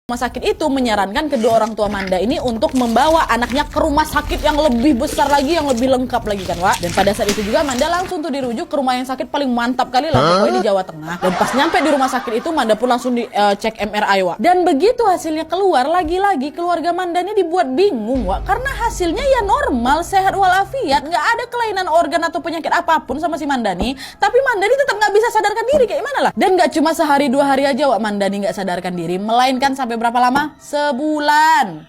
Rumah sakit itu menyarankan kedua orang tua Manda ini untuk membawa anaknya ke rumah sakit yang lebih besar lagi, yang lebih lengkap lagi kan, Wak. Dan pada saat itu juga Manda langsung tuh dirujuk ke rumah yang sakit paling mantap kali lah, pokoknya di Jawa Tengah. Dan pas nyampe di rumah sakit itu, Manda pun langsung dicek MRI, Wak. Dan begitu hasilnya keluar, lagi-lagi keluarga Manda ini dibuat bingung, Wak. Karena hasilnya ya normal, sehat walafiat, nggak ada kelainan organ atau penyakit apapun sama si Manda nih. Tapi Manda ini tetap nggak bisa sadarkan diri, kayak mana lah. Dan nggak cuma sehari dua hari aja, Wak, Manda ini nggak sadarkan diri, melainkan sampai berapa lama? Sebulan.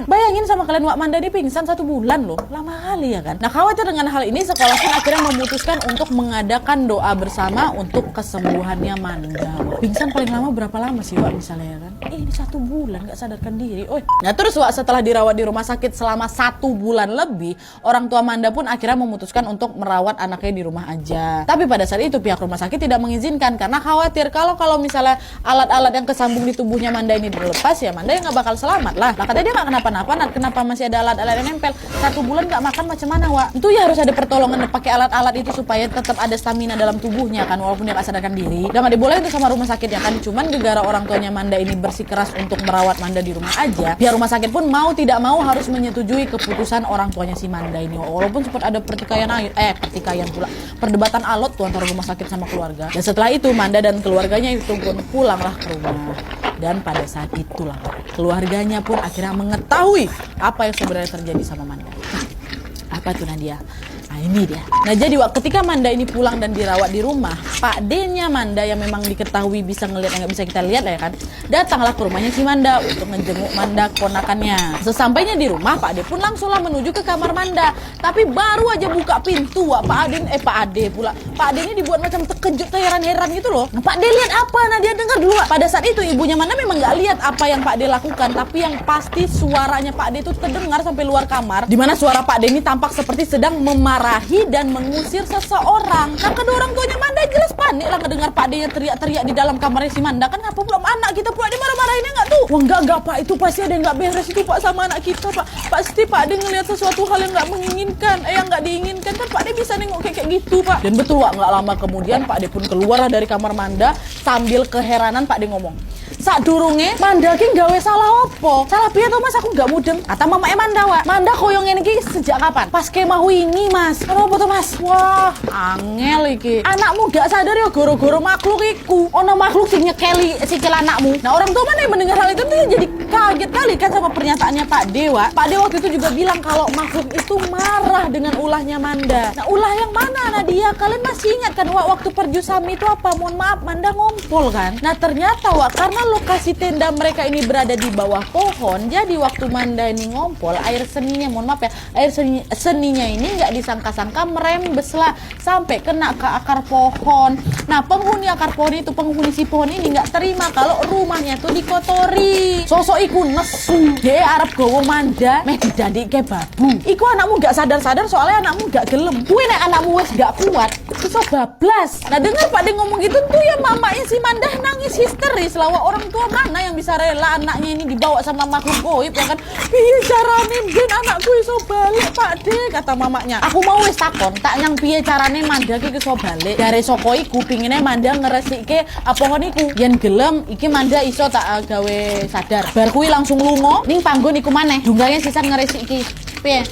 Bayangin sama kalian, Wak, Manda ini pingsan 1 bulan loh. Lama kali ya kan? Nah, khawatir dengan hal ini, sekolah pun akhirnya memutuskan untuk mengadakan doa bersama untuk kesembuhannya Manda, Wak. Pingsan paling lama berapa lama sih, Wak, misalnya ya kan? Ini 1 bulan nggak sadarkan diri. Nah terus, Wak, setelah dirawat di rumah sakit selama 1 bulan lebih, orang tua Manda pun akhirnya memutuskan untuk merawat anaknya di rumah aja. Tapi pada saat itu pihak rumah sakit tidak mengizinkan karena khawatir kalau misalnya alat-alat yang kesambung di tubuhnya Manda ini dilepas, ya Manda yang nggak bakal selamat lah. Katanya dia nggak kenapa-napa, kenapa masih ada alat-alat yang nempel? 1 bulan nggak makan macam mana, Wak? Itu ya harus ada pertolongan pakai alat-alat itu supaya tetap ada stamina dalam tubuhnya kan, walaupun dia nggak sadarkan diri. Dan nggak dibolehin itu sama rumah sakit ya kan. Cuman gara-gara orang tuanya Manda ini bersikeras untuk merawat Manda di rumah aja, pihak rumah sakit pun mau tidak mau harus menyetujui keputusan orang tuanya si Manda ini. Walaupun sempat ada perdebatan alot tuh antara rumah sakit sama keluarga. Dan setelah itu Manda dan keluarganya itu pun pulanglah ke rumah. Dan pada saat itulah keluarganya pun akhirnya mengetahui apa yang sebenarnya terjadi sama Manda. Apa tuh, Nadia? Nah ini dia. Nah jadi, Wak, ketika Manda ini pulang dan dirawat di rumah, Pak D-nya Manda yang memang diketahui bisa ngelihat yang nggak bisa kita lihat ya kan, datanglah ke rumahnya si Manda untuk ngejenguk Manda keponakannya. Sesampainya di rumah, Pak D pun langsunglah menuju ke kamar Manda. Tapi baru aja buka pintu, Wak, Pak D ini dibuat macam terkejut, heran-heran gitu loh. Nah, Pak D lihat apa? Nah dia dengar dulu, Wak. Pada saat itu ibunya Manda memang nggak lihat apa yang Pak D lakukan, tapi yang pasti suaranya Pak D itu terdengar sampai luar kamar, dimana suara Pak D ini tampak seperti sedang memarahi dan mengusir seseorang. Nah, kedua orang tuanya Manda jelas panik lah ngedengar Pak D yang teriak-teriak di dalam kamarnya si Manda. Kan apa belum anak kita pula dimarah-marahinnya nggak tuh? Wah enggak Pak, itu pasti ada yang nggak beres itu, Pak, sama anak kita, Pak. Pasti Pak D ngelihat sesuatu hal yang nggak menginginkan, yang nggak diinginkan kan. Pak D bisa nengok kayak gitu, Pak. Dan betul, Wak, nggak lama kemudian Pak D pun keluar dari kamar Manda sambil keheranan. Pak D ngomong, "Sak durunge Manda ki gawe salah opo? Salah piye to, Mas? Aku nggak mudeng." Kata mamake Manda, Wak, "Manda koyong ngene iki sejak kapan?" "Pas kemah wingi, Mas." "Kenapa tuh, Mas?" "Wah, angel iki. Anakmu gak sadar ya goro-goro makhluk iku. Ono makhluk sing nyekeli sikil anakmu." Nah, orang tua Manda yang mendengar hal itu tuh jadi kaget kali kan sama pernyataannya Pak D, Wak. Pak D waktu itu juga bilang kalau makhluk itu marah dengan ulahnya Manda. Nah, ulah yang mana, Nadia? Kalian masih ingat kan, Wak, waktu perjusami itu apa? Mohon maaf, Manda ngompol kan. Nah, ternyata, Wak, karena lokasi tenda mereka ini berada di bawah pohon, jadi waktu Manda ini ngompol, air seninya, mohon maaf ya, air seninya ini nggak disangka-sangka merembes lah sampai kena ke akar pohon. Nah, penghuni akar pohon itu, penghuni si pohon ini nggak terima kalau rumahnya tuh dikotori. Sosok iku nesu, dia Arab gowo Manda meh didadike babu. Iku anakmu nggak sadar-sadar soalnya anakmu nggak gelem. Kuwi nek anakmu wis nggak kuat, iso bablas. Nah, dengar Pak D ngomong gitu tuh ya mamanya si Manda nangis histeris lah. Orang tua mana yang bisa rela anaknya ini dibawa sama makhluk goib ya kan? "Piye carane ben anakku iso balik, Pak D?" kata mamanya. "Aku mau wis takon, tak nyang piye carane Manda ki iso balik. Dari soko iku pingine Manda ngresike pohon iku. Yen gelem iki Manda iso tak gawe sadar. Bar kuwi langsung lunga ning panggon iku maneh. Dunggange sisan ngresiki."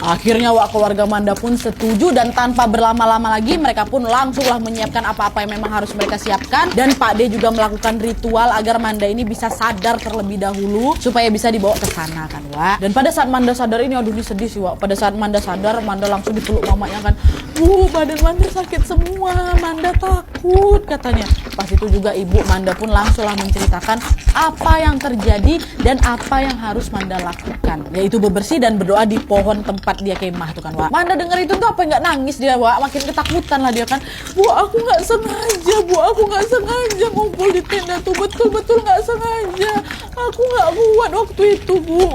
Akhirnya, Wak, keluarga Manda pun setuju dan tanpa berlama-lama lagi mereka pun langsunglah menyiapkan apa-apa yang memang harus mereka siapkan. Dan Pak D juga melakukan ritual agar Manda ini bisa sadar terlebih dahulu supaya bisa dibawa ke sana kan, Wak. Dan pada saat Manda sadar ini, aduh ini sedih sih, Wak. Pada saat Manda sadar, Manda langsung dipeluk mamanya kan. Badan Manda sakit semua, Manda takut," katanya. Pas itu juga ibu Manda pun langsunglah menceritakan apa yang terjadi dan apa yang harus Manda lakukan, yaitu bebersih dan berdoa di pohon tempat dia kemah tuh kan, Wak. Manda denger itu tuh apa nggak nangis dia, Wak, makin ketakutan lah dia kan. "Bu, aku nggak sengaja ngumpul di tenda tuh, betul-betul nggak sengaja. Aku nggak kuat waktu itu, Bu."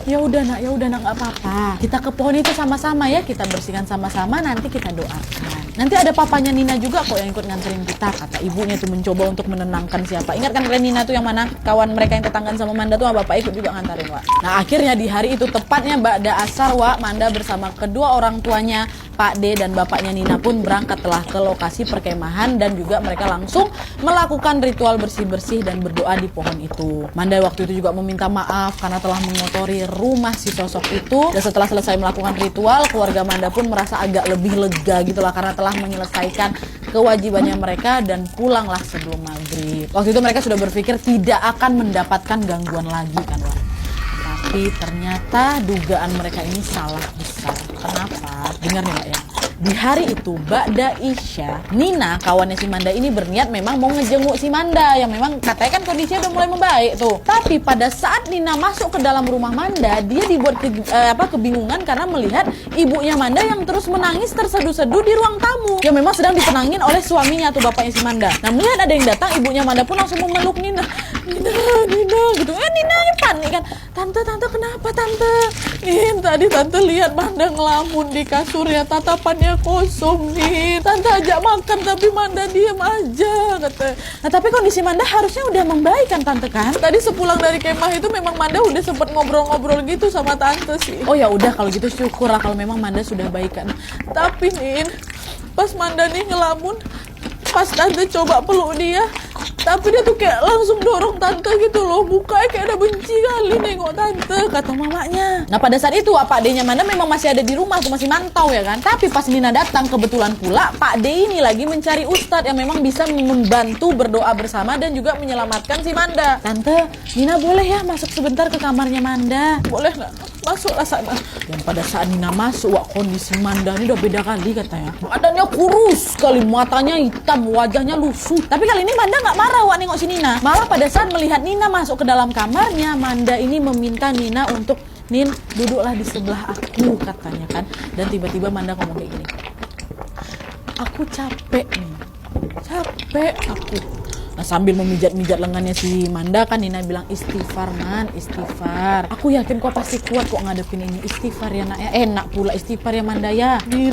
Ya udah nak, nggak apa-apa. Kita ke pohon itu sama-sama ya, kita bersihkan sama-sama, nanti kita doakan. Nanti ada papanya Nina juga kok yang ikut nganterin kita, kata ibunya tuh mencoba untuk menenangkan siapa. Ingat kan Nina tuh yang mana kawan mereka yang tetanggaan sama Manda tuh, bapak ikut juga nganterin Wak. Nah akhirnya di hari itu tepatnya ba'da asar Wak, Manda bersama kedua orang tuanya Pak D dan bapaknya Nina pun berangkatlah ke lokasi perkemahan dan juga mereka langsung melakukan ritual bersih-bersih dan berdoa di pohon itu. Manda waktu itu juga meminta maaf karena telah mengotori rumah si sosok itu. Dan setelah selesai melakukan ritual, keluarga Manda pun merasa agak lebih lega gitulah karena telah menyelesaikan kewajibannya mereka dan pulanglah sebelum maghrib. Waktu itu mereka sudah berpikir tidak akan mendapatkan gangguan lagi kan Wak. Tapi ternyata dugaan mereka ini salah besar. Kenapa? Dengar nih Mbak ya. Di hari itu, ba'da Isya, Nina, kawannya si Manda ini berniat memang mau ngejenguk si Manda yang memang katanya kan kondisinya udah mulai membaik tuh. Tapi pada saat Nina masuk ke dalam rumah Manda, dia dibuat kebingungan karena melihat ibunya Manda yang terus menangis terseduh-seduh di ruang tamu. Yang memang sedang ditenangin oleh suaminya tuh, bapaknya si Manda. Nah, melihat ada yang datang, ibunya Manda pun langsung memeluk Nina. Nina gitu. Nina panik kan. Tante kenapa tante? Tadi tante lihat Manda ngelamun di kasur ya, tatapannya kosong nih. Tante ajak makan tapi Manda diem aja kata. Nah tapi kondisi Manda harusnya udah membaik kan tante kan? Tadi sepulang dari kemah itu memang Manda udah sempet ngobrol-ngobrol gitu sama tante sih. Oh ya udah kalau gitu syukurlah kalau memang Manda sudah baik kan. Tapi nih pas Manda nih ngelamun, pas tante coba peluk dia, tapi dia tuh kayak langsung dorong tante gitu loh. Mukanya kayak ada benci kali nengok tante, kata mamanya. Nah pada saat itu Pak D-nya Manda memang masih ada di rumah tuh, masih mantau ya kan. Tapi pas Nina datang kebetulan pula Pak D ini lagi mencari ustadz yang memang bisa membantu berdoa bersama dan juga menyelamatkan si Manda. Tante, Nina boleh ya masuk sebentar ke kamarnya Manda? Boleh nggak? Masuklah sana. Dan pada saat Nina masuk, wah kondisi Manda ini udah beda kali katanya. Badannya kurus sekali, matanya hitam, wajahnya lusuh. Tapi kali ini Manda nggak marah wah nengok si Nina. Malah pada saat melihat Nina masuk ke dalam kamarnya, Manda ini meminta Nina untuk Nin duduklah di sebelah aku katanya kan. Dan tiba-tiba Manda ngomong kayak gini. Aku capek nih. Capek aku. Nah sambil memijat-mijat lengannya si Manda kan Nina bilang istighfar man, istighfar. Aku yakin kau pasti kuat kok ngadepin ini. Istighfar ya nak ya. Enak pula istighfar ya Manda ya. Dia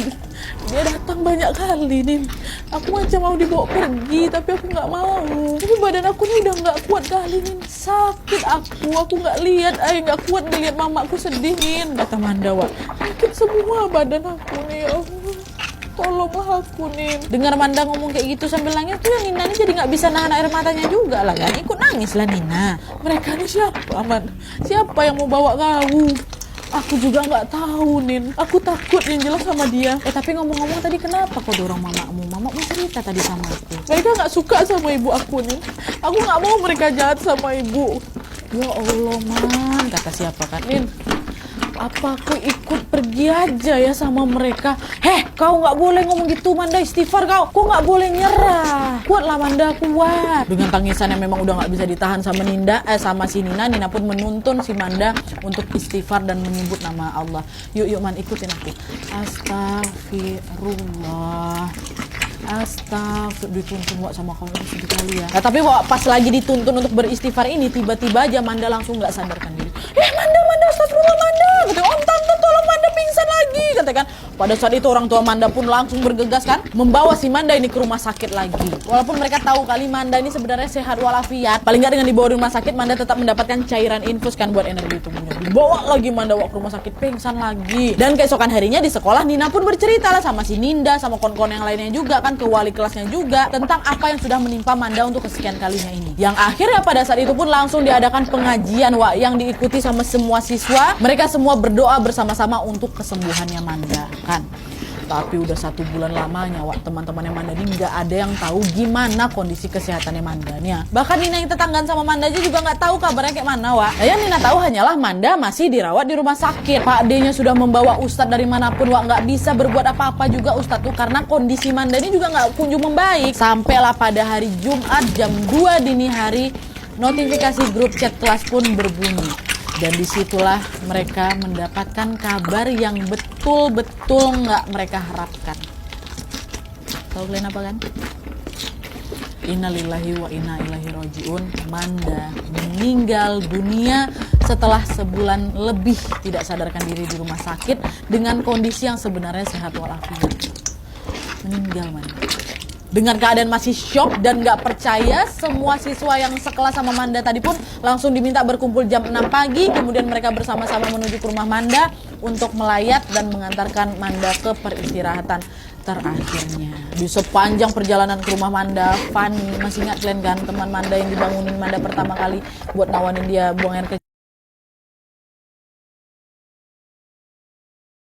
datang banyak kali nih. Aku macam mau dibawa pergi tapi aku nggak mau. Tapi badan aku nih udah nggak kuat kali nih. Sakit aku nggak lihat. Nggak kuat ngeliat mamaku sedih nih. Kata Manda wah. Sakit semua badan aku nih ya Allah. Tolonglah aku nih. Dengar Manda ngomong kayak gitu sambil nangis tuh ya Nina ini jadi nggak bisa nahan air matanya juga lah kan. Ikut nangis lah Nina. Mereka ini siapa man? Siapa yang mau bawa kau? Aku juga nggak tahu Nin. Aku takut yang jelas sama dia. Tapi ngomong-ngomong tadi kenapa kau dorong mamamu? Mamamu cerita tadi sama aku. Mereka nggak suka sama ibu aku Nin. Aku nggak mau mereka jahat sama ibu. Ya Allah man, kata siapa kan Nin? Apa aku ikut pergi aja ya sama mereka? Kau nggak boleh ngomong gitu Manda, istighfar kau nggak boleh nyerah. Kuatlah Manda, kuat. Dengan tangisan yang memang udah nggak bisa ditahan sama sama si Nina, Nina pun menuntun si Manda untuk istighfar dan menyebut nama Allah. Yuk man, ikutin aku. Astagfirullah. Dituntun wak sama kamu sedih kali ya. Nah, tapi wak pas lagi dituntun untuk beristighfar ini tiba-tiba aja Manda langsung nggak sadarkan diri. Manda, astagfirullah Manda. Kata Om tante tolong Manda pingsan lagi. Katakan pada saat itu orang tua Manda pun langsung bergegas kan membawa si Manda ini ke rumah sakit lagi. Walaupun mereka tahu kali Manda ini sebenarnya sehat walafiat. Paling nggak dengan dibawa di rumah sakit Manda tetap mendapatkan cairan infus kan buat energi tubuhnya. Dibawa lagi Manda ke rumah sakit pingsan lagi. Dan keesokan harinya di sekolah Nina pun bercerita lah sama si Ninda sama kawan-kawan yang lainnya juga kan, ke wali kelasnya juga tentang apa yang sudah menimpa Manda untuk kesekian kalinya ini. Yang akhirnya pada saat itu pun langsung diadakan pengajian wak yang diikuti sama semua siswa. Mereka semua berdoa bersama-sama untuk kesembuhannya Manda kan. Tapi udah 1 bulan lamanya wak teman-temannya Manda ini nggak ada yang tahu gimana kondisi kesehatannya Mandanya. Bahkan Nina yang tetanggaan sama Manda juga nggak tahu kabarnya kayak mana wak. Yang Nina tahu hanyalah Manda masih dirawat di rumah sakit. Pak D-nya sudah membawa ustadz dari manapun wak, nggak bisa berbuat apa-apa juga ustadz tuh karena kondisi Manda ini juga nggak kunjung membaik. Sampailah pada hari Jumat jam 2 dini hari notifikasi grup chat kelas pun berbunyi. Dan disitulah mereka mendapatkan kabar yang betul-betul nggak mereka harapkan. Tahu kalian apa kan? Innalillahi wa inna ilaihi rajiun. Manda meninggal dunia setelah sebulan lebih tidak sadarkan diri di rumah sakit dengan kondisi yang sebenarnya sehat walafiat. meninggal Manda. Dengan keadaan masih shock dan gak percaya, semua siswa yang sekelas sama Manda tadi pun langsung diminta berkumpul jam 6 pagi. Kemudian mereka bersama-sama menuju ke rumah Manda untuk melayat dan mengantarkan Manda ke peristirahatan terakhirnya. Di sepanjang perjalanan ke rumah Manda, Fanny, masih ingat kalian kan teman Manda yang dibangunin Manda pertama kali buat nawanin dia buang air kecil?